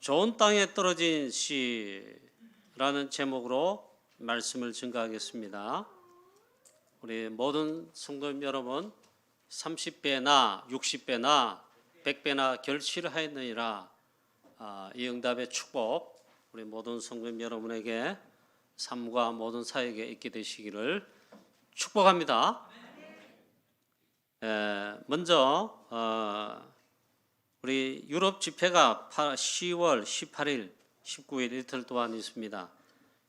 좋은 땅에 떨어진 씨라는 제목으로 말씀을 증거하겠습니다. 우리 모든 성도님 여러분, 30배나 60배나 100배나 결실을 하였느니라. 이 응답의 축복 우리 모든 성도님 여러분에게 삶과 모든 사역에 있게 되시기를 축복합니다. 먼저 우리 유럽 집회가 10월 18일, 19일 이틀 동안 있습니다.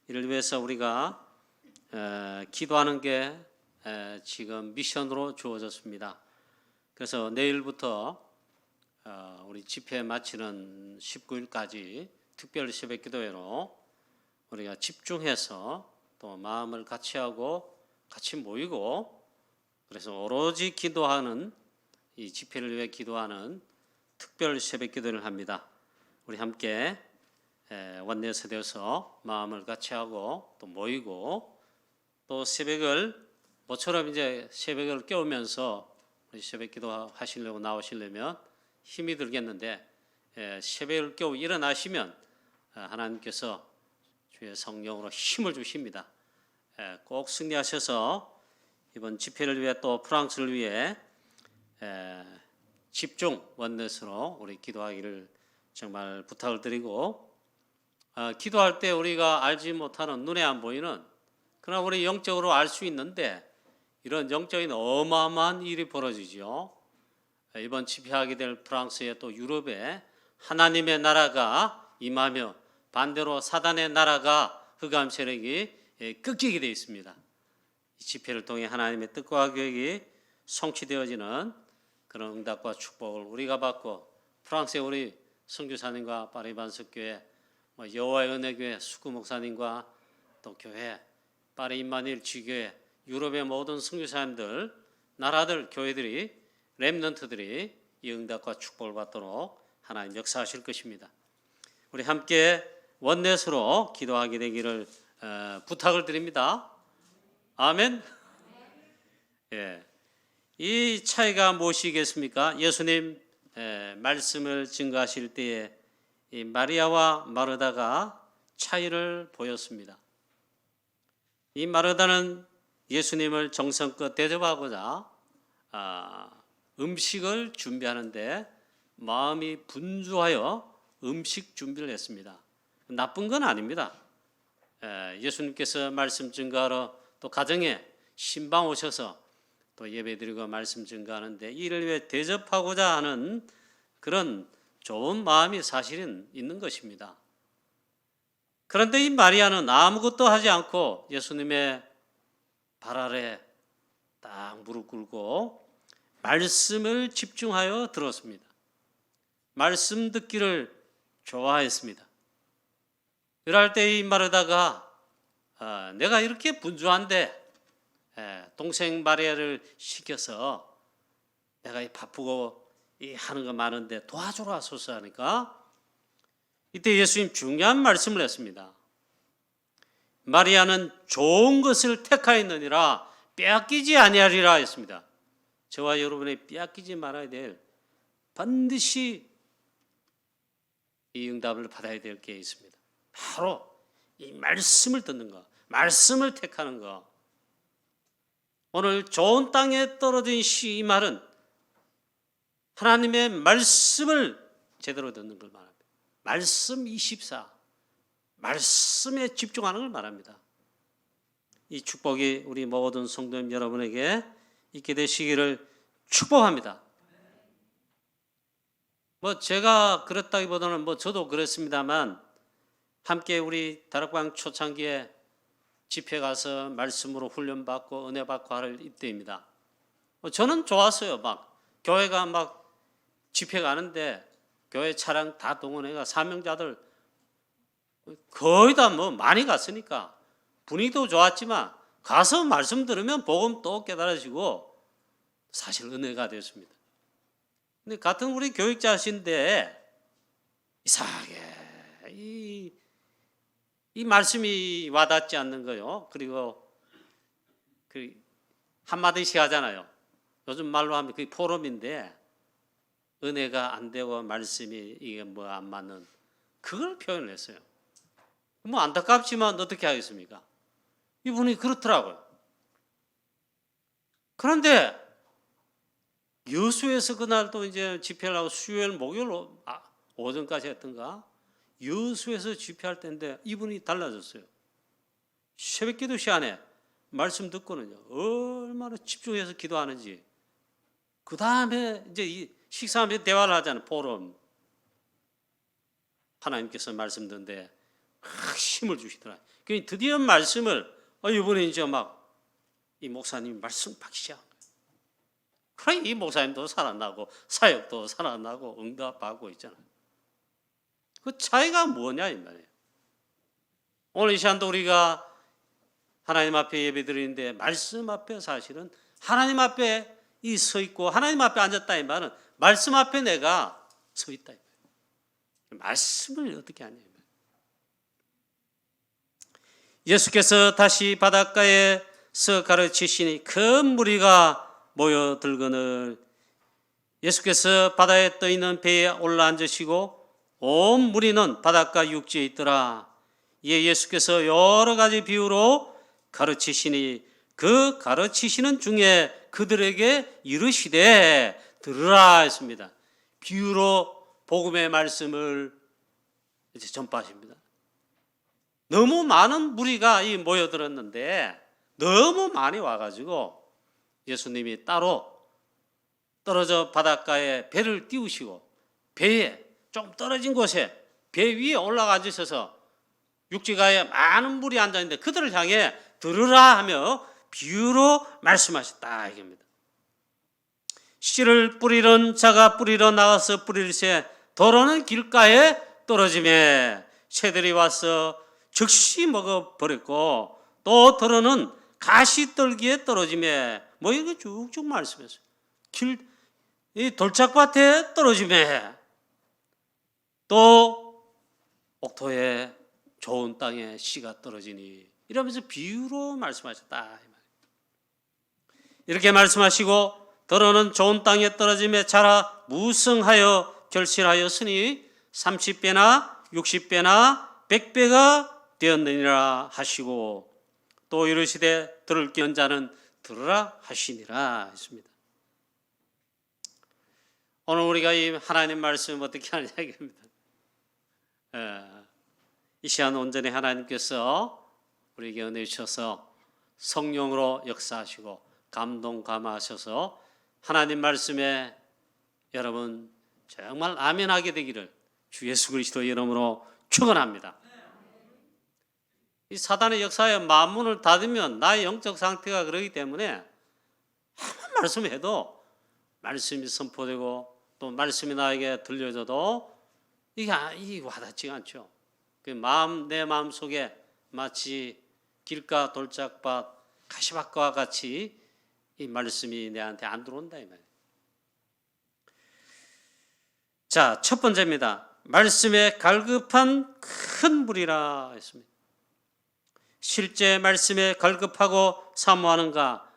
이를 위해서 우리가 기도하는 게 지금 미션으로 주어졌습니다. 그래서 내일부터 우리 집회 마치는 19일까지 특별 새벽 기도회로 우리가 집중해서 또 마음을 같이 하고 같이 모이고, 그래서 오로지 기도하는, 이 집회를 위해 기도하는 특별 새벽 기도를 합니다. 우리 함께 원내에서 되어서 마음을 같이 하고 또 모이고, 또 새벽을 모처럼 이제 새벽을 깨우면서 우리 새벽 기도 하시려고 나오시려면 힘이 들겠는데, 새벽을 깨우 일어나시면 하나님께서 주의 성령으로 힘을 주십니다. 꼭 승리하셔서 이번 집회를 위해 또 프랑스를 위해 집중 원넷으로 우리 기도하기를 정말 부탁을 드리고, 기도할 때 우리가 알지 못하는, 눈에 안 보이는, 그러나 우리 영적으로 알 수 있는데 이런 영적인 어마어마한 일이 벌어지죠. 이번 집회하게 될 프랑스의 또 유럽에 하나님의 나라가 임하며 반대로 사단의 나라가, 흑암 세력이 꺾이게 되어 있습니다. 이 집회를 통해 하나님의 뜻과 계획이 성취되어지는 그런 응답과 축복을 우리가 받고, 프랑스의 우리 선교사님과 파리 반석교회, 여호와의 은혜교회 수구 목사님과 또 교회, 파리 임마누엘 지교회, 유럽의 모든 선교사님들, 나라들, 교회들이, 렘넌트들이 이 응답과 축복을 받도록 하나님 역사하실 것입니다. 우리 함께 원넷으로 기도하게 되기를 부탁을 드립니다. 아멘. 예. 이 차이가 무엇이겠습니까? 예수님 말씀을 증거하실 때에 이 마리아와 마르다가 차이를 보였습니다. 이 마르다는 예수님을 정성껏 대접하고자 음식을 준비하는데 마음이 분주하여 음식 준비를 했습니다. 나쁜 건 아닙니다. 예수님께서 말씀 증거하러 또 가정에 신방 오셔서 또 예배드리고 말씀 증거하는데 이를 위해 대접하고자 하는 그런 좋은 마음이 사실은 있는 것입니다. 그런데 이 마리아는 아무것도 하지 않고 예수님의 발 아래 딱 무릎 꿇고 말씀을 집중하여 들었습니다. 말씀 듣기를 좋아했습니다. 그럴 때 이 마르다가 내가 이렇게 분주한데 동생 마리아를 시켜서 내가 바쁘고 하는 거 많은데 도와주러 왔소서 하니까, 이때 예수님 중요한 말씀을 했습니다. 마리아는 좋은 것을 택하였느니라 빼앗기지 아니하리라 했습니다. 저와 여러분이 빼앗기지 말아야 될, 반드시 이 응답을 받아야 될 게 있습니다. 바로 이 말씀을 듣는 것, 말씀을 택하는 것. 오늘 좋은 땅에 떨어진 씨, 이 말은 하나님의 말씀을 제대로 듣는 걸 말합니다. 말씀 24, 말씀에 집중하는 걸 말합니다. 이 축복이 우리 모든 성도님 여러분에게 있게 되시기를 축복합니다. 제가 그랬다기보다는 저도 그랬습니다만, 함께 우리 다락방 초창기에 집회 가서 말씀으로 훈련받고 은혜받고 할 이때입니다. 저는 좋았어요. 교회가 집회 가는데 교회 차량 다 동원해가 사명자들 거의 다 많이 갔으니까 분위기도 좋았지만 가서 말씀 들으면 복음 또 깨달아지고 사실 은혜가 됐습니다. 근데 같은 우리 교육자신데 이상하게 이 말씀이 와닿지 않는 거요. 그리고 한마디씩 하잖아요. 요즘 말로 하면 그게 포럼인데 은혜가 안 되고 말씀이 이게 안 맞는 그걸 표현을 했어요. 뭐 안타깝지만 어떻게 하겠습니까? 이분이 그렇더라고요. 그런데 여수에서 그날도 이제 집회를 하고 수요일, 목요일 오전까지 했던가? 여수에서 집회할 때인데 이분이 달라졌어요. 새벽 기도 시간에 말씀 듣고는요, 얼마나 집중해서 기도하는지. 그 다음에 이제 이 식사하면서 대화를 하잖아요. 포럼. 하나님께서 말씀 듣는데 힘을 주시더라. 드디어 말씀을 이번에 이제 막 이 목사님이 말씀 받기 시작한 거예요. 그래 이 목사님도 살아나고 사역도 살아나고 응답하고 있잖아요. 그 차이가 뭐냐 이 말이에요. 오늘 이 시간도 우리가 하나님 앞에 예배드리는데 말씀 앞에 사실은 하나님 앞에 서 있고 하나님 앞에 앉았다 이 말은 말씀 앞에 내가 서 있다 이 말이에요. 말씀을 어떻게 하냐 이 말이에요. 예수께서 다시 바닷가에서 가르치시니 큰 무리가 모여들거늘 예수께서 바다에 떠있는 배에 올라앉으시고 온 무리는 바닷가 육지에 있더라. 이에 예수께서 여러 가지 비유로 가르치시니 그 가르치시는 중에 그들에게 이르시되 들으라 했습니다. 비유로 복음의 말씀을 이제 전파하십니다. 너무 많은 무리가 모여들었는데 너무 많이 와가지고 예수님이 따로 떨어져 바닷가에 배를 띄우시고 배에 좀 떨어진 곳에 배 위에 올라가 앉으셔서 육지가에 많은 물이 앉아있는데 그들을 향해 들으라 하며 비유로 말씀하셨다 이겁니다. 씨를 뿌리던 자가 뿌리러 나가서 뿌릴새 더러는 길가에 떨어지매 새들이 와서 즉시 먹어버렸고 또 더러는 가시떨기에 떨어지매 뭐 이거 쭉쭉 말씀했어요. 이 돌짝밭에 떨어지매 또 옥토에 좋은 땅에 씨가 떨어지니 이러면서 비유로 말씀하셨다. 이렇게 말씀하시고 더러는 좋은 땅에 떨어짐에 자라 무성하여 결실하였으니 30배나 60배나 100배가 되었느니라 하시고 또 이르시되 들을 귀한 자는 들으라 하시니라 했습니다. 오늘 우리가 이 하나님 말씀 어떻게 하느냐 이겁니다. 이 시간 온전히 하나님께서 우리에게 은혜 주셔서 성령으로 역사하시고 감동 감화하셔서 하나님 말씀에 여러분 정말 아멘하게 되기를 주 예수 그리스도의 이름으로 축원합니다. 이 사단의 역사에 마음문을 닫으면 나의 영적 상태가 그러기 때문에 아무 말씀해도 말씀이 선포되고 또 말씀이 나에게 들려져도 이게 와닿지가 않죠. 내 마음 속에 마치 길가 돌짝밭 가시밭과 같이 이 말씀이 내한테 안 들어온다 이 말이에요. 자, 첫 번째입니다. 말씀에 갈급한 큰 무리라 했습니다. 실제 말씀에 갈급하고 사모하는가?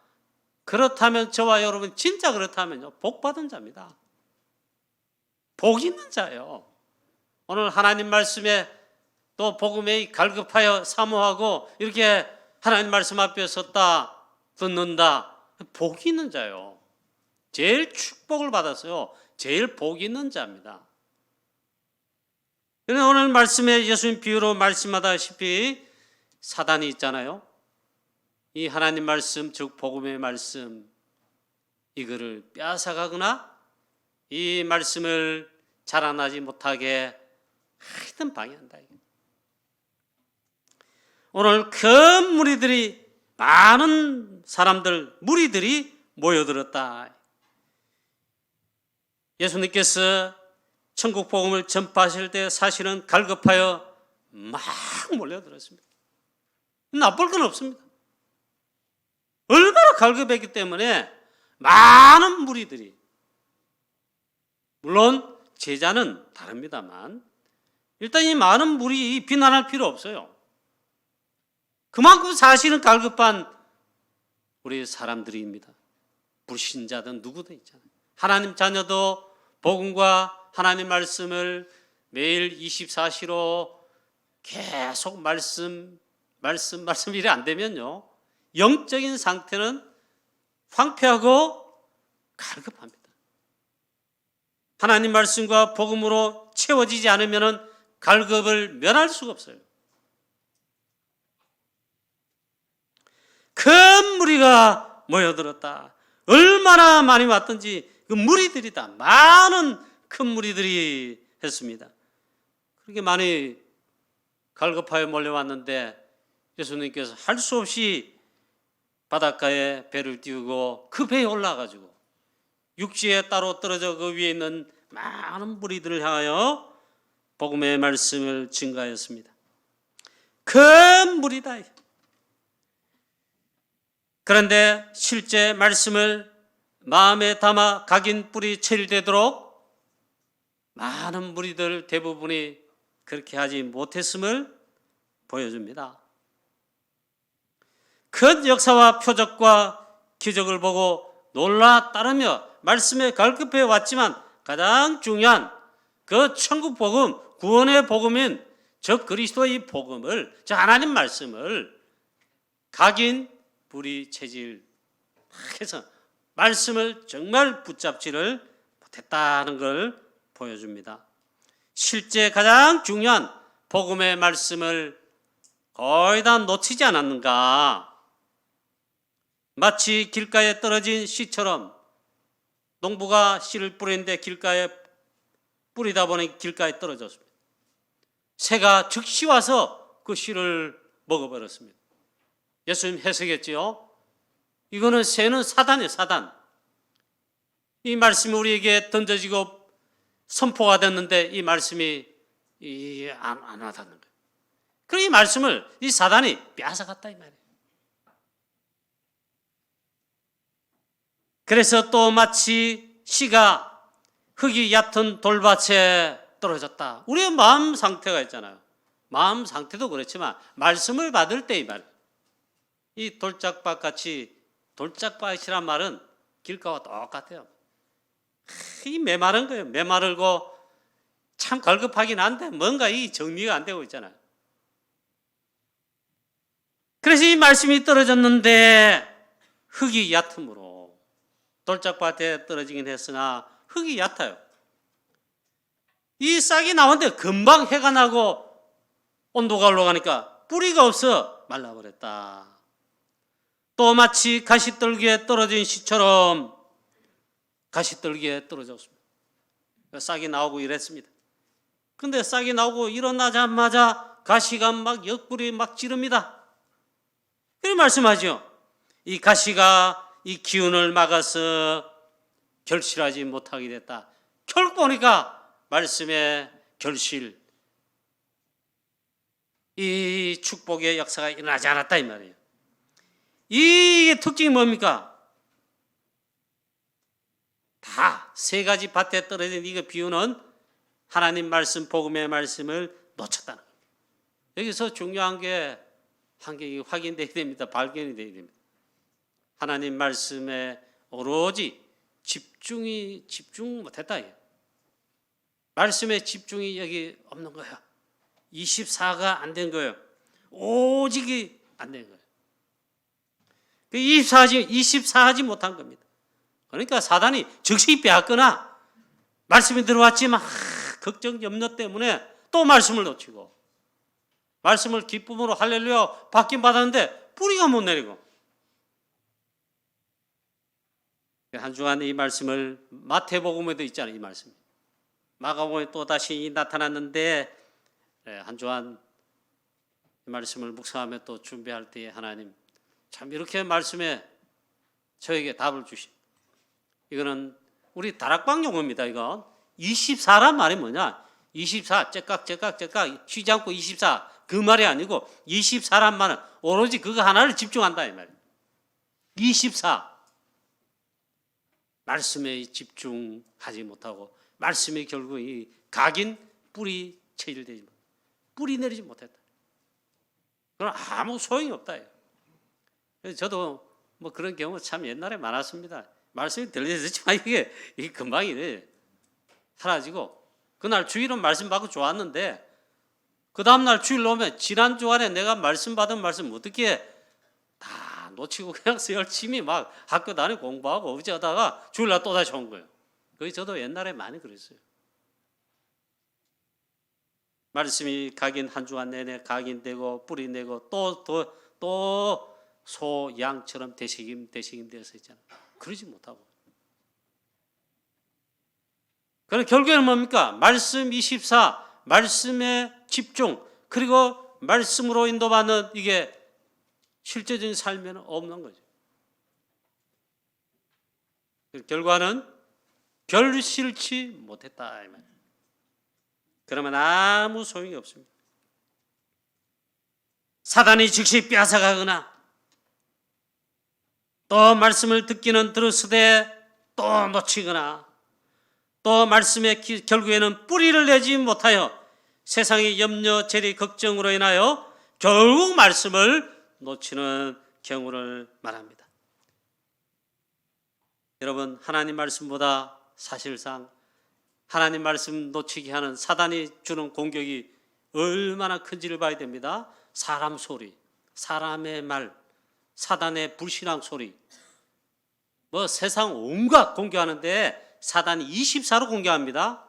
그렇다면 저와 여러분 진짜 그렇다면요 복 받은 자입니다. 복 있는 자예요. 오늘 하나님 말씀에 또 복음에 갈급하여 사모하고 이렇게 하나님 말씀 앞에 섰다 듣는다 복 있는 자예요. 제일 축복을 받았어요. 제일 복 있는 자입니다. 그런데 오늘 말씀에 예수님 비유로 말씀하다시피 사단이 있잖아요. 이 하나님 말씀 즉 복음의 말씀 이거를 빼앗아가거나 이 말씀을 자라나지 못하게 하여튼 방해한다. 오늘 큰 무리들이 많은 사람들 무리들이 모여들었다. 예수님께서 천국 복음을 전파하실 때 사실은 갈급하여 막 몰려들었습니다. 나쁠 건 없습니다. 얼마나 갈급했기 때문에 많은 무리들이 물론 제자는 다릅니다만 일단 이 많은 무리 비난할 필요 없어요. 그만큼 사실은 갈급한 우리 사람들입니다. 불신자든 누구든 있잖아요. 하나님 자녀도 복음과 하나님 말씀을 매일 24시로 계속 말씀 일이 안 되면요, 영적인 상태는 황폐하고 갈급합니다. 하나님 말씀과 복음으로 채워지지 않으면 갈급을 면할 수가 없어요. 큰 무리가 모여들었다. 얼마나 많이 왔던지 그 무리들이 다 많은 큰 무리들이 했습니다. 그렇게 많이 갈급하여 몰려왔는데 예수님께서 할 수 없이 바닷가에 배를 띄우고 그 배에 올라가지고 육지에 따로 떨어져 그 위에 있는 많은 무리들을 향하여 복음의 말씀을 증가하였습니다. 큰 무리다. 그런데 실제 말씀을 마음에 담아 각인 뿌리 체질되도록 많은 무리들 대부분이 그렇게 하지 못했음을 보여줍니다. 큰 역사와 표적과 기적을 보고 놀라 따르며 말씀에 갈급해 왔지만 가장 중요한 그 천국 복음, 구원의 복음인 저 그리스도의 복음을, 저 하나님 말씀을 각인 뿌리 체질 해서 말씀을 정말 붙잡지를 못했다는 걸 보여줍니다. 실제 가장 중요한 복음의 말씀을 거의 다 놓치지 않았는가? 마치 길가에 떨어진 씨처럼 농부가 씨를 뿌리는데 길가에 뿌리다 보니 길가에 떨어졌습니다. 새가 즉시 와서 그 씨를 먹어버렸습니다. 예수님 해석했지요. 이거는 새는 사단이에요, 사단. 이 말씀이 우리에게 던져지고 선포가 됐는데 이 말씀이 안 와닿는 거예요. 그리고 이 말씀을 이 사단이 빼앗아갔다 이 말이에요. 그래서 또 마치 씨가 흙이 얕은 돌밭에 떨어졌다. 우리의 마음 상태가 있잖아요. 마음 상태도 그렇지만 말씀을 받을 때 이 말, 이 돌짝밭 같이, 돌짝밭이란 말은 길가와 똑같아요. 이 메마른 거예요. 메마르고 참 갈급하긴 한데 뭔가 이 정리가 안 되고 있잖아요. 그래서 이 말씀이 떨어졌는데 흙이 얕음으로 돌짝밭에 떨어지긴 했으나 흙이 얕아요. 이 싹이 나오는데 금방 해가 나고 온도가 올라가니까 뿌리가 없어 말라버렸다. 또 마치 가시떨기에 떨어진 씨처럼 가시떨기에 떨어졌습니다. 싹이 나오고 이랬습니다. 근데 싹이 나오고 일어나자마자 가시가 막 옆구리 막 찌릅니다. 그렇게 말씀하죠. 이 가시가 이 기운을 막아서 결실하지 못하게 됐다. 결국 보니까 말씀의 결실, 이 축복의 역사가 일어나지 않았다 이 말이에요. 이 특징이 뭡니까? 다 세 가지 밭에 떨어진 이거 비유는 하나님 말씀, 복음의 말씀을 놓쳤다는 거예요. 여기서 중요한 게 한 개 확인돼야 됩니다. 발견이 돼야 됩니다. 하나님 말씀에 오로지 집중 못했다. 말씀에 집중이 여기 없는 거야. 24가 안 된 거예요. 오직이 안 된 거예요. 24 하지 못한 겁니다. 그러니까 사단이 즉시 빼앗거나 말씀이 들어왔지만 걱정 염려 때문에 또 말씀을 놓치고 말씀을 기쁨으로 할렐루야 받긴 받았는데 뿌리가 못 내리고 한 주간 이 말씀을 마태복음에도 있잖아요. 이 말씀 마가복음에 또 다시 나타났는데 한 주간 이 말씀을 묵상하며 또 준비할 때에 하나님 참 이렇게 말씀에 저에게 답을 주신 이거는 우리 다락방 용어입니다. 이건 24란 말이 뭐냐? 24 째깍 쉬지 않고 24 그 말이 아니고 24란 말은 오로지 그거 하나를 집중한다 이 말이에요. 24 말씀에 집중하지 못하고 말씀이 결국 이 각인 뿌리 체질되지 못, 뿌리 내리지 못했다. 그럼 아무 소용이 없다. 그래서 저도 뭐 그런 경우 참 옛날에 많았습니다. 말씀이 들려졌지만 이게 금방 이래 사라지고 그날 주일은 말씀 받고 좋았는데 그 다음날 주일 오면 지난 주간에 내가 말씀 받은 말씀 어떻게 다 놓치고 그냥 열심히 막 학교 다니고 공부하고 어쩌다가 주일날 또 다시 온 거예요. 그게 저도 옛날에 많이 그랬어요. 말씀이 각인 한 주간 내내 각인되고 뿌리 내고 또 소 양처럼 되새김 되어서 있잖아요. 그러지 못하고. 그럼 결국에는 뭡니까? 말씀 24, 말씀에 집중, 그리고 말씀으로 인도받는 이게 실제적인 삶에는 없는 거죠. 결과는 별 실치 못했다 이 말이에요. 그러면 아무 소용이 없습니다. 사단이 즉시 빼앗아가거나 또 말씀을 듣기는 들었으되 또 놓치거나 또 말씀의 결국에는 뿌리를 내지 못하여 세상의 염려, 재리, 걱정으로 인하여 결국 말씀을 놓치는 경우를 말합니다. 여러분, 하나님 말씀보다 사실상 하나님 말씀 놓치게 하는 사단이 주는 공격이 얼마나 큰지를 봐야 됩니다. 사람 소리, 사람의 말, 사단의 불신앙 소리, 뭐 세상 온갖 공격하는데 사단이 24로 공격합니다.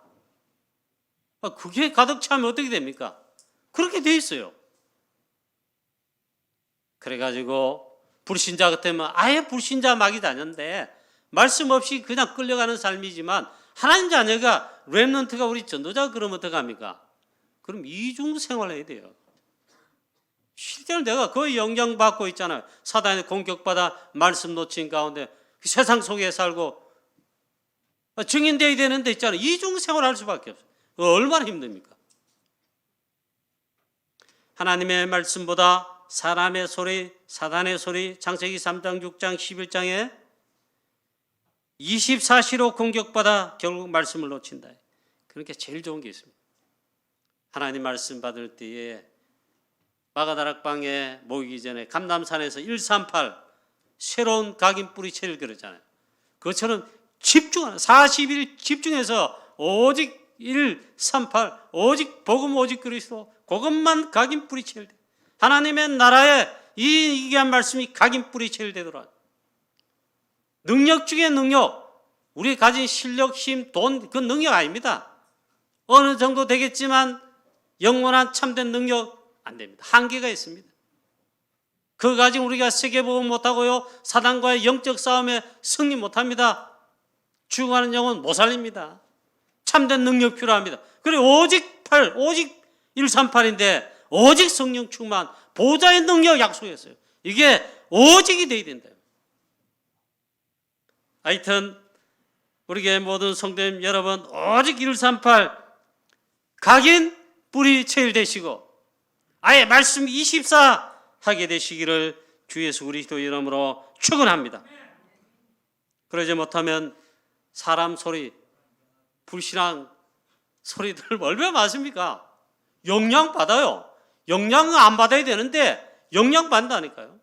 그게 가득 차면 어떻게 됩니까? 그렇게 돼 있어요. 그래가지고 불신자 같으면 아예 불신자 막이 다녔는데 말씀 없이 그냥 끌려가는 삶이지만 하나님 자녀가 렘넌트가 우리 전도자가 그러면 어떡합니까? 그럼 이중 생활해야 돼요. 실제로 내가 거의 영향받고 있잖아요. 사단의 공격받아 말씀 놓친 가운데 세상 속에 살고 증인되어야 되는데 있잖아요. 이중 생활할 수밖에 없어요. 얼마나 힘듭니까? 하나님의 말씀보다 사람의 소리, 사단의 소리, 창세기 3장, 6장, 11장에 24시로 공격받아 결국 말씀을 놓친다. 그러니까 제일 좋은 게 있습니다. 하나님 말씀 받을 때에 마가다락방에 모이기 전에 감람산에서 138 새로운 각인 뿌리채를 그러잖아요. 그것처럼 집중하는 40일 집중해서 오직 138 오직 복음 오직 그리스도 그것만 각인 뿌리채를 돼. 하나님의 나라에 이 기이한 말씀이 각인 뿌리채를 되도록. 능력 중에 능력, 우리 가진 실력, 힘, 돈, 그 능력 아닙니다. 어느 정도 되겠지만 영원한 참된 능력 안 됩니다. 한계가 있습니다. 그거 가지고 우리가 세계복음 못하고요, 사단과의 영적 싸움에 승리 못합니다. 죽어가는 영혼 못 살립니다. 참된 능력 필요합니다. 그리고 오직 138인데 오직 성령 충만, 보좌의 능력 약속했어요. 이게 오직이 돼야 된다. 하여튼 우리 교회 모든 성도님 여러분, 오직 138 각인 뿌리 체일되시고 아예 말씀 24 하게 되시기를 주 예수 그리스도 이름으로 축원합니다. 그러지 못하면 사람 소리, 불신앙 소리들 얼마나 많습니까? 영향 받아요. 영향은 안 받아야 되는데 영향 받는다니까요.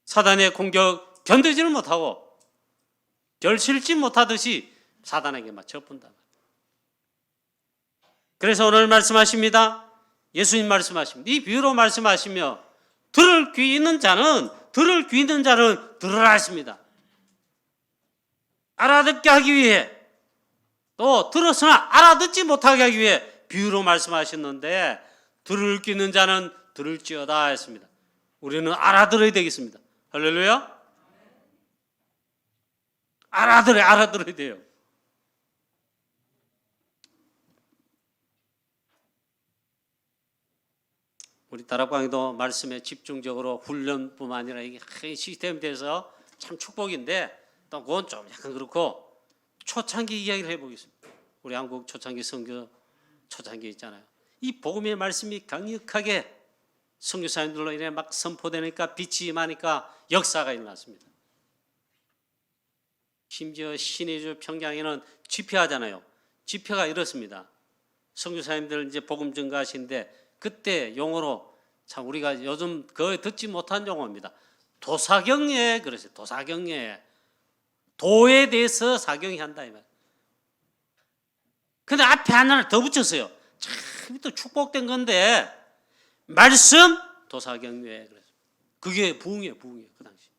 사단의 공격 견디지를 못하고 결실지 못하듯이 사단에게 맞춰본다. 그래서 오늘 말씀하십니다. 예수님 말씀하십니다. 이 비유로 말씀하시며 들을 귀 있는 자는 들으라 했습니다. 알아듣게 하기 위해, 또 들었으나 알아듣지 못하게 하기 위해 비유로 말씀하셨는데 들을 귀 있는 자는 들을지어다 했습니다. 우리는 알아들어야 되겠습니다. 할렐루야. 알아들어야 돼요. 우리 다락방에도 말씀에 집중적으로 훈련뿐만 아니라 이게 큰 시스템이 돼서 참 축복인데 또 그건 좀 약간 그렇고 초창기 이야기를 해보겠습니다. 우리 한국 초창기 선교 초창기 있잖아요. 이 복음의 말씀이 강력하게 선교사님들로 인해 막 선포되니까 빛이 임하니까 역사가 일어났습니다. 심지어 신의주 평양에는 집회하잖아요. 집회가 이렇습니다. 선교사님들 이제 복음 증가하시는데 그때 용어로 참 우리가 요즘 거의 듣지 못한 용어입니다. 도사경례 그러세요. 도사경례. 도에 대해서 사경이 한다 이 말. 근데 앞에 하나를 더 붙였어요. 참 또 축복된 건데 말씀 도사경외. 그게 부흥이에요. 부흥이에요. 그 당시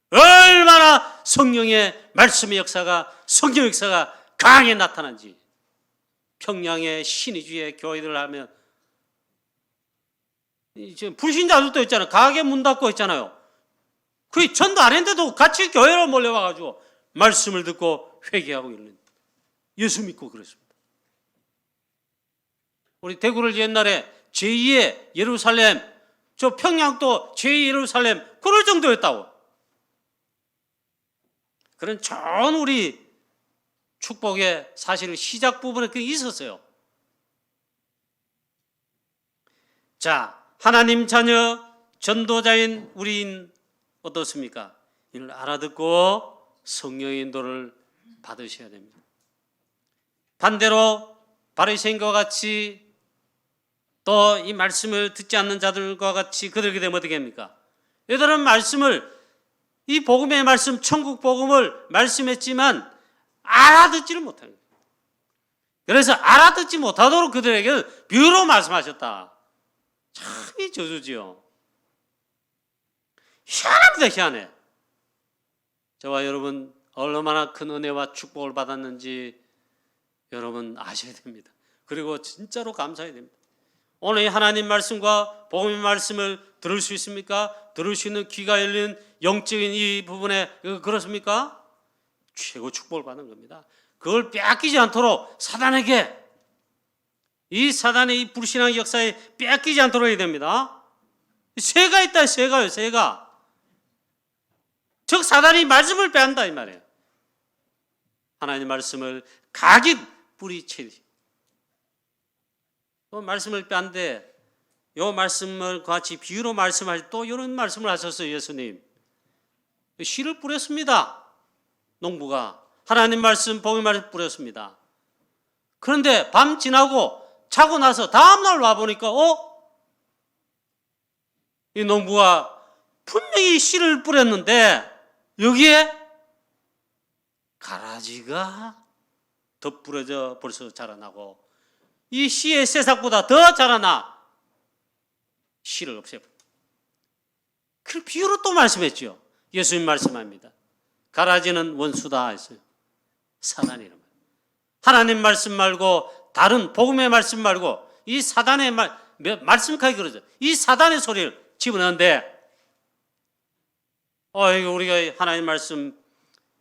얼마나 성령의 말씀의 역사가, 성경 역사가 강하게 나타난지. 평양의 신의주의 교회들 하면 지금 불신자들도 있잖아요. 가게 문 닫고 있잖아요. 그 전도 안 했는데도 같이 교회로 몰려와가지고 말씀을 듣고 회개하고 있는, 예수 믿고 그랬습니다. 우리 대구를 옛날에 제2의 예루살렘, 저 평양도 제2의 예루살렘 그럴 정도였다고. 그런 좋은 우리 축복의 사실 시작 부분에 그게 있었어요. 자, 하나님 자녀 전도자인 우리인 어떻습니까? 이를 알아듣고 성령의 인도를 받으셔야 됩니다. 반대로 바리새인과 같이 또 이 말씀을 듣지 않는 자들과 같이 그들에게 되면 어떻게 합니까? 얘들은 말씀을, 이 복음의 말씀, 천국 복음을 말씀했지만 알아듣지를 못합니다. 그래서 알아듣지 못하도록 그들에게 비유로 말씀하셨다. 참이 저주지요. 희한합니다. 희한해. 저와 여러분 얼마나 큰 은혜와 축복을 받았는지 여러분 아셔야 됩니다. 그리고 진짜로 감사해야 됩니다. 오늘 이 하나님 말씀과 복음의 말씀을 들을 수 있습니까? 들을 수 있는 귀가 열린 영적인 이 부분에 그렇습니까? 최고 축복을 받는 겁니다. 그걸 빼앗기지 않도록 사단에게, 이 사단의 이 불신앙 역사에 빼앗기지 않도록 해야 됩니다. 쇠가 있다. 쇠가요. 쇠가. 즉 사단이 말씀을 빼앗는다 이 말이에요. 하나님 말씀을 각인 뿌리치듯이. 말씀을 빼앗는데 요 말씀을 같이 비유로 말씀할 때 또 이런 말씀을 하셨어요. 예수님. 씨를 뿌렸습니다. 농부가. 하나님 말씀, 복음의 말씀 뿌렸습니다. 그런데 밤 지나고 자고 나서 다음날 와보니까 이 농부가 분명히 씨를 뿌렸는데 여기에 가라지가 덧부러져 벌써 자라나고 이 씨의 새싹보다 더 자라나 씨를 없애버려. 그 비유로 또 말씀했죠. 예수님 말씀합니다. 가라지는 원수다 했어요. 사단이란 말이에요. 하나님 말씀 말고 다른 복음의 말씀 말고 이 사단의 말씀까지 그러죠. 이 사단의 소리를 집어넣는데 이거 우리가 하나님 말씀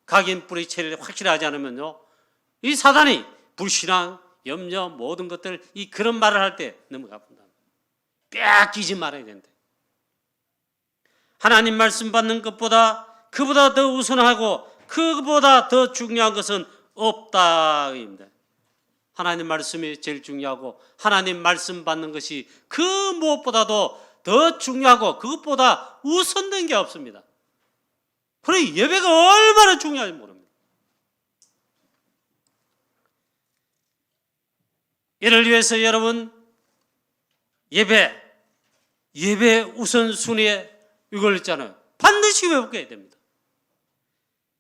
각인 뿌리 체를 확실하지 않으면요, 이 사단이 불신앙, 염려, 모든 것들 이 그런 말을 할 때 넘어가 본다. 빼앗기지 말아야 된다. 하나님 말씀 받는 것보다 그보다 더 우선하고 그보다 더 중요한 것은 없다입니다. 하나님 말씀이 제일 중요하고 하나님 말씀 받는 것이 그 무엇보다도 더 중요하고 그것보다 우선된 게 없습니다. 그래 예배가 얼마나 중요한지 모릅니다. 이를 위해서 여러분 예배 우선순위에 이걸 있잖아요. 반드시 외워야 됩니다.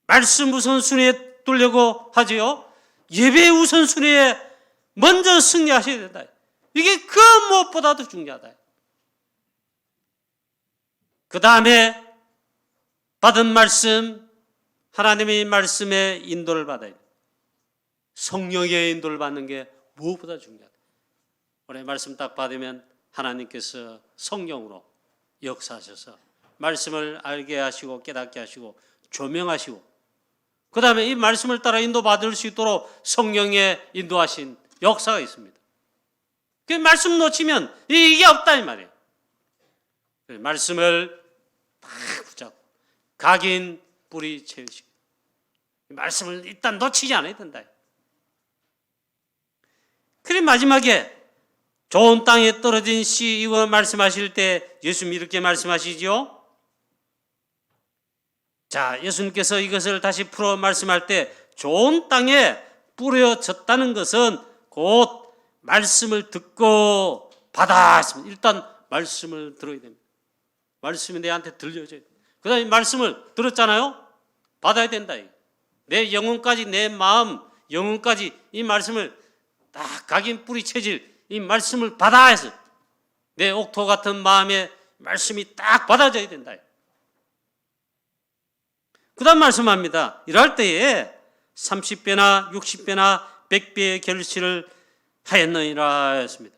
말씀 우선순위에 두려고 하지요. 예배 우선순위에 먼저 승리하셔야 된다. 이게 그 무엇보다도 중요하다. 그 다음에 받은 말씀, 하나님의 말씀에 인도를 받아야 돼. 성령의 인도를 받는 게 무엇보다 중요하다. 오늘 말씀 딱 받으면 하나님께서 성령으로 역사하셔서 말씀을 알게 하시고 깨닫게 하시고 조명하시고 그 다음에 이 말씀을 따라 인도받을 수 있도록 성령의 인도하신 역사가 있습니다. 그 말씀 놓치면 이게 없다 이 말이에요. 말씀을 딱 붙잡고 각인 뿌리 채우시고 말씀을 일단 놓치지 않아야 된다. 그래 마지막에 좋은 땅에 떨어진 씨 이거 말씀하실 때 예수님이 이렇게 말씀하시죠. 자, 예수님께서 이것을 다시 풀어 말씀할 때 좋은 땅에 뿌려졌다는 것은 곧 말씀을 듣고 받아. 일단 말씀을 들어야 됩니다. 말씀이 내한테 들려줘야 됩니다. 그 다음에 말씀을 들었잖아요. 받아야 된다. 내 영혼까지 내 마음 영혼까지 이 말씀을 딱 각인 뿌리 체질 이 말씀을 받아 해서 내 옥토 같은 마음에 말씀이 딱 받아져야 된다. 그 다음 말씀합니다. 이럴 때에 30배나 60배나 100배의 결실을 하였느니라 했습니다.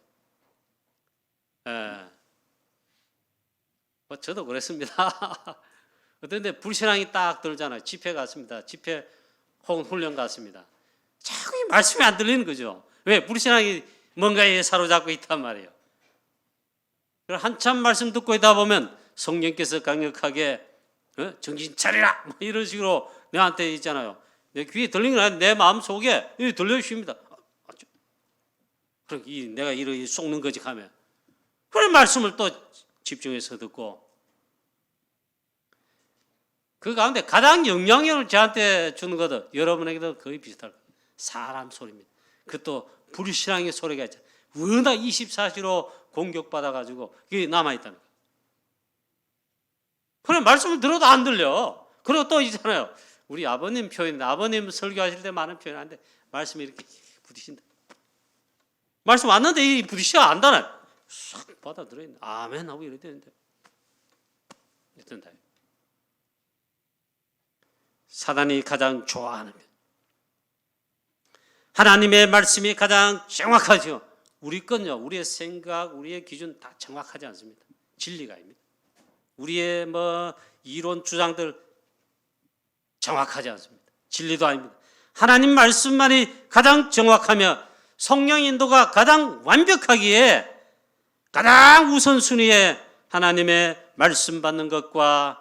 저도 그랬습니다. 어떤 데 불신앙이 딱 들잖아요. 집회 갔습니다. 집회 혹은 훈련 갔습니다. 자꾸 이 말씀이 안 들리는 거죠. 왜? 불신앙이 뭔가에 사로잡고 있단 말이에요. 한참 말씀 듣고 있다 보면 성령께서 강력하게 정신 차리라 뭐 이런 식으로 내한테 있잖아요. 내 귀에 들리는 게 아니라 내 마음 속에 들려주십니다. 그럼 내가 이렇게 속는 거지 하면 그런 말씀을 또 집중해서 듣고 그 가운데 가장 영향력을 저한테 주는 것도 여러분에게도 거의 비슷할 거예요. 사람 소리입니다. 그것도 불신앙의 소리가 있잖아요. 워낙 24시로 공격받아가지고 그게 남아있다는 거예요. 그래 말씀을 들어도 안 들려. 그리고 또 있잖아요. 우리 아버님 표현인데 아버님 설교하실 때 많은 표현인데 말씀이 이렇게 부딪힌다. 말씀 왔는데 이 부딪히가 안다네. 싹 받아들여 있네. 아멘 하고 이래야 되는데. 이랬다. 사단이 가장 좋아하는 것. 하나님의 말씀이 가장 정확하죠. 우리 건요, 우리의 생각, 우리의 기준 다 정확하지 않습니다. 진리가 아닙니다. 우리의 이론 주장들 정확하지 않습니다. 진리도 아닙니다. 하나님 말씀만이 가장 정확하며 성령 인도가 가장 완벽하기에 가장 우선순위에 하나님의 말씀 받는 것과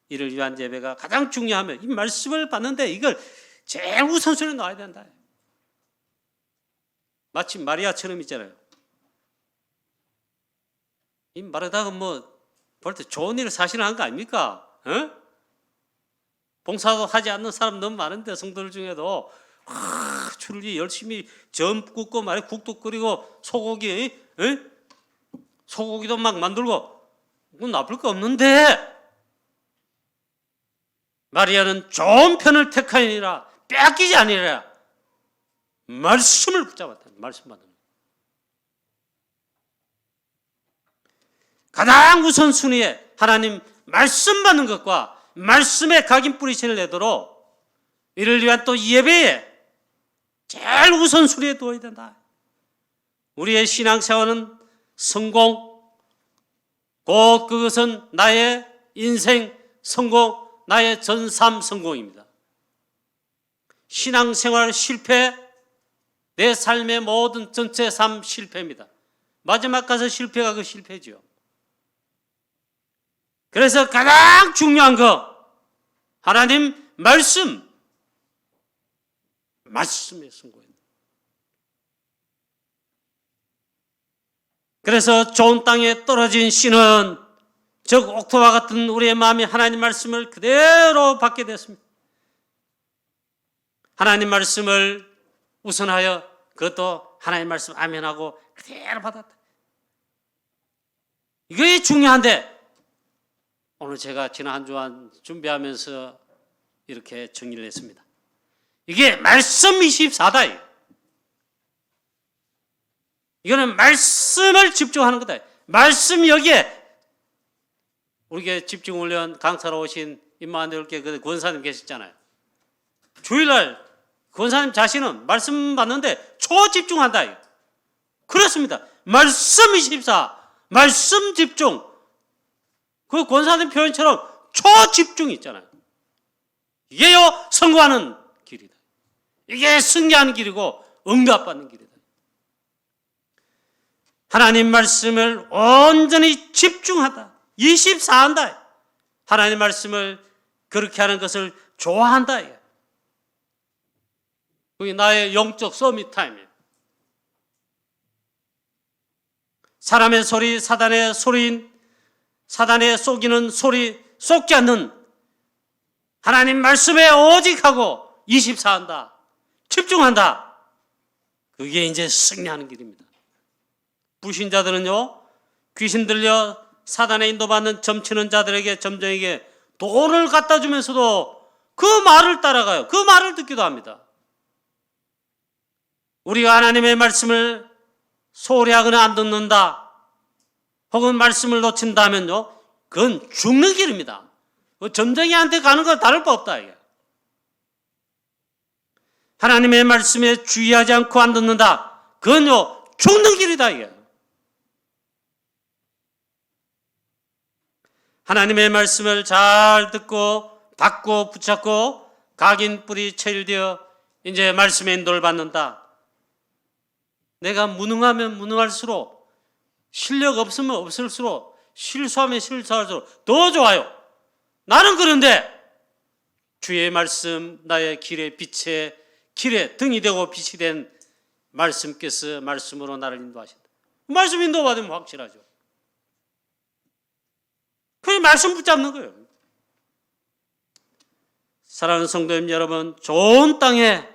이를 위한 예배가 가장 중요하며 이 말씀을 받는데 이걸 제일 우선순위에 놔야 된다. 마치 마리아처럼 있잖아요. 이 마르다가 볼 때 좋은 일을 사실한 거 아닙니까? 봉사도 하지 않는 사람 너무 많은데 성도들 중에도 줄기 열심히 전 굽고 국도 끓이고 소고기도 막 만들고 그건 나쁠 거 없는데 마리아는 좋은 편을 택하니라 빼앗기지 아니라 말씀을 붙잡았다. 말씀 받는 가장 우선순위에 하나님 말씀 받는 것과 말씀에 각인 뿌리신을 내도록 이를 위한 또 예배에 제일 우선순위에 두어야 된다. 우리의 신앙생활은 성공, 곧 그것은 나의 인생 성공, 나의 전삼 성공입니다. 신앙생활 실패, 내 삶의 모든 전체 삶 실패입니다. 마지막 가서 실패가 그 실패죠. 그래서 가장 중요한 거 하나님 말씀에 승부입니다. 그래서 좋은 땅에 떨어진 씨는 즉 옥토와 같은 우리의 마음이 하나님 말씀을 그대로 받게 됐습니다. 하나님 말씀을 우선하여 그것도 하나님 말씀 아멘하고 그대로 받았다. 이게 중요한데 오늘 제가 지난 한 주간 준비하면서 이렇게 정리를 했습니다. 이게 말씀 24다. 이거는 말씀을 집중하는 거다. 말씀 여기에 우리가 집중훈련 강사로 오신 임마누엘께 그 권사님 계셨잖아요. 주일날 권사님 자신은 말씀 받는데 초집중한다. 그렇습니다. 말씀 24, 말씀 집중. 그 권사님 표현처럼 초집중이 있잖아요. 이게요 성공하는 길이다. 이게 승리하는 길이고 응답받는 길이다. 하나님 말씀을 온전히 집중하다. 24한다. 하나님 말씀을 그렇게 하는 것을 좋아한다. 그게 나의 영적 서밋 타임이에요. 사람의 소리, 사단의 소리인 사단의 속이는 소리 속지 않는 하나님 말씀에 오직하고 24한다. 집중한다. 그게 이제 승리하는 길입니다. 불신자들은요, 귀신 들려 사단에 인도받는 점치는 자들에게 점쟁에게 돈을 갖다 주면서도 그 말을 따라가요. 그 말을 듣기도 합니다. 우리가 하나님의 말씀을 소홀히 하거나 안 듣는다, 혹은 말씀을 놓친다면요, 그건 죽는 길입니다. 점쟁이한테 가는 거 다를 바 없다. 이게. 하나님의 말씀에 주의하지 않고 안 듣는다, 그건요 죽는 길이다. 이게. 하나님의 말씀을 잘 듣고 받고 붙잡고 각인 뿌리 체일되어 이제 말씀의 인도를 받는다. 내가 무능하면 무능할수록, 실력 없으면 없을수록, 실수하면 실수할수록 더 좋아요. 나는 그런데 주의 말씀, 나의 길의 빛에, 길에 등이 되고 빛이 된 말씀께서 말씀으로 나를 인도하신다. 말씀 인도받으면 확실하죠. 그 말씀 붙잡는 거예요. 사랑하는 성도님 여러분, 좋은 땅에,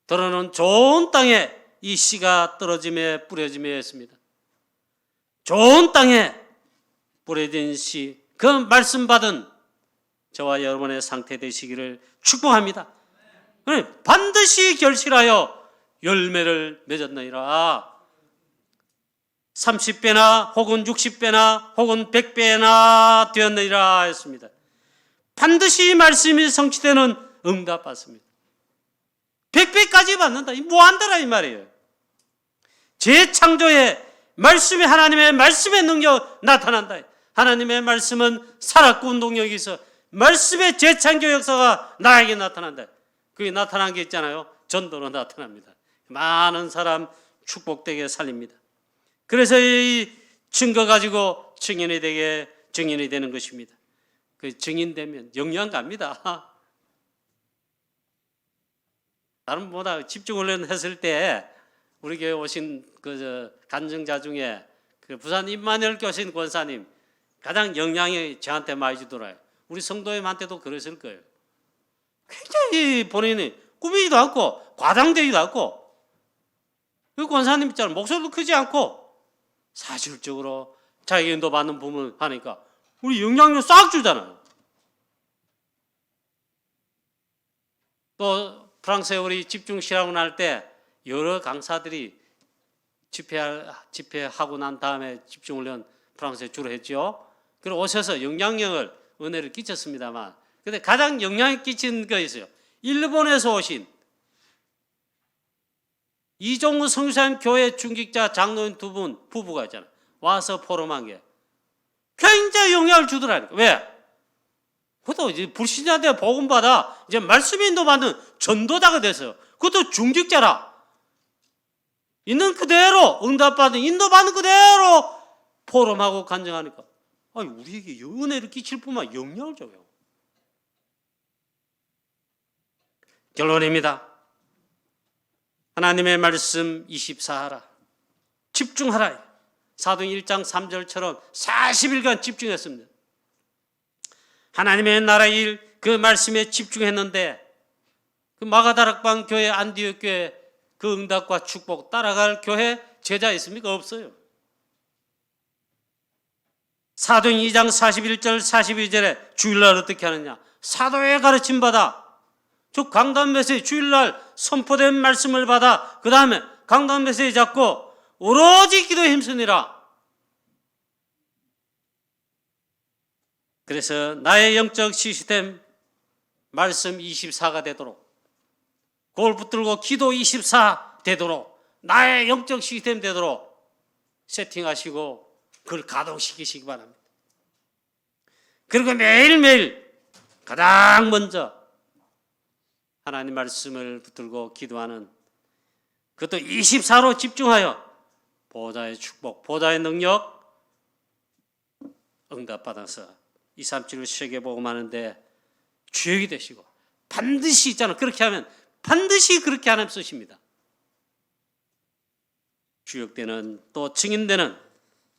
들어는 좋은 땅에 이 씨가 떨어짐에 뿌려짐에 했습니다. 좋은 땅에 뿌려진 씨, 그 말씀 받은 저와 여러분의 상태 되시기를 축복합니다. 반드시 결실하여 열매를 맺었느니라. 30배나 혹은 60배나 혹은 100배나 되었느니라 했습니다. 반드시 말씀이 성취되는 응답 받습니다. 100배까지 받는다. 이 무한대라 이 말이에요. 재창조에 말씀이, 하나님의 말씀의 능력 나타난다. 하나님의 말씀은 살았고 운동력이 있어 말씀의 재창조 역사가 나에게 나타난다. 그게 나타난 게 있잖아요. 전도로 나타납니다. 많은 사람 축복되게 살립니다. 그래서 이 증거 가지고 증인이 되는 것입니다. 그 증인되면 영양 갑니다. 다른 보다 집중훈련 했을 때 우리 교회 오신 간증자 중에 그 부산 임마누엘 교신 권사님 가장 영향이 저한테 많이 주더라고요. 우리 성도님한테도 그러실 거예요. 굉장히 본인이 꾸미지도 않고 과장되지도 않고, 그 권사님 있잖아요. 목소리도 크지 않고 사실적으로 자기 인도 받는 부분을 하니까 우리 영향력 싹 주잖아요. 또 프랑스에 우리 집중시라고 날 때 여러 강사들이 집회하고 난 다음에 집중훈련 프랑스에 주로 했죠. 그리고 오셔서 영향력을, 은혜를 끼쳤습니다만, 근데 가장 영향을 끼친 거 있어요. 일본에서 오신 이종우 성산 교회 중직자 장로인 두 분 부부가 있잖아요. 와서 포럼한 게 굉장히 영향을 주더라니까. 왜? 그것도 이제 불신자한테 복음받아 이제 말씀 인도받는 전도자가 됐어요. 그것도 중직자라. 있는 그대로 응답받은, 인도받는 그대로 포럼하고 간증하니까 아니, 우리에게 은혜를 끼칠 뿐만 아니라 영향을 줘요. 결론입니다. 하나님의 말씀 24하라. 집중하라. 사도행 1장 3절처럼 40일간 집중했습니다. 하나님의 나라의 일, 그 말씀에 집중했는데 그 마가다락방 교회, 안디옥 교회 그 응답과 축복 따라갈 교회 제자 있습니까? 없어요. 사도행 2장 41절 42절에 주일날 어떻게 하느냐? 사도의 가르침 받아 즉 강단 메시지, 주일날 선포된 말씀을 받아 그 다음에 강단 메시지 잡고 오로지 기도에 힘쓰니라. 그래서 나의 영적 시스템 말씀 24가 되도록, 그걸 붙들고 기도 24 되도록, 나의 영적 시스템 되도록 세팅하시고 그걸 가동시키시기 바랍니다. 그리고 매일매일 가장 먼저 하나님 말씀을 붙들고 기도하는, 그것도 24로 집중하여 보좌의 축복, 보좌의 능력 응답받아서 237을 세계 복음하는데 주역이 되시고, 반드시 있잖아. 그렇게 하면 반드시 그렇게 하나님 쓰십니다. 주역되는, 또 증인되는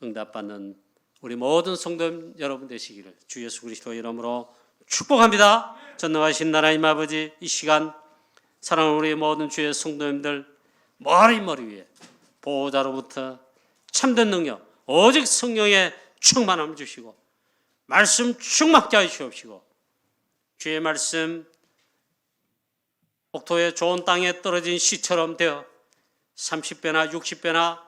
응답받는 우리 모든 성도 여러분 되시기를 주 예수 그리스도의 이름으로 축복합니다. 전능하신 하나님 아버지, 이 시간 사랑하는 우리 모든 주의 성도님들 머리 위에 보호자로부터 참된 능력, 오직 성령의 충만함을 주시고 말씀 충만케 하시옵시고, 주의 말씀 옥토의 좋은 땅에 떨어진 씨처럼 되어 30배나 60배나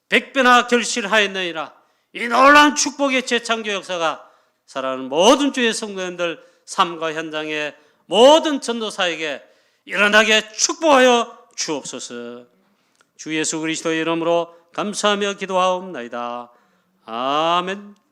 100배나 결실하였느니라. 이 놀라운 축복의 재창조 역사가 살아가는 모든 주의 성도님들 삶과 현장의 모든 전도사에게 일어나게 축복하여 주옵소서. 주 예수 그리스도의 이름으로 감사하며 기도하옵나이다. 아멘.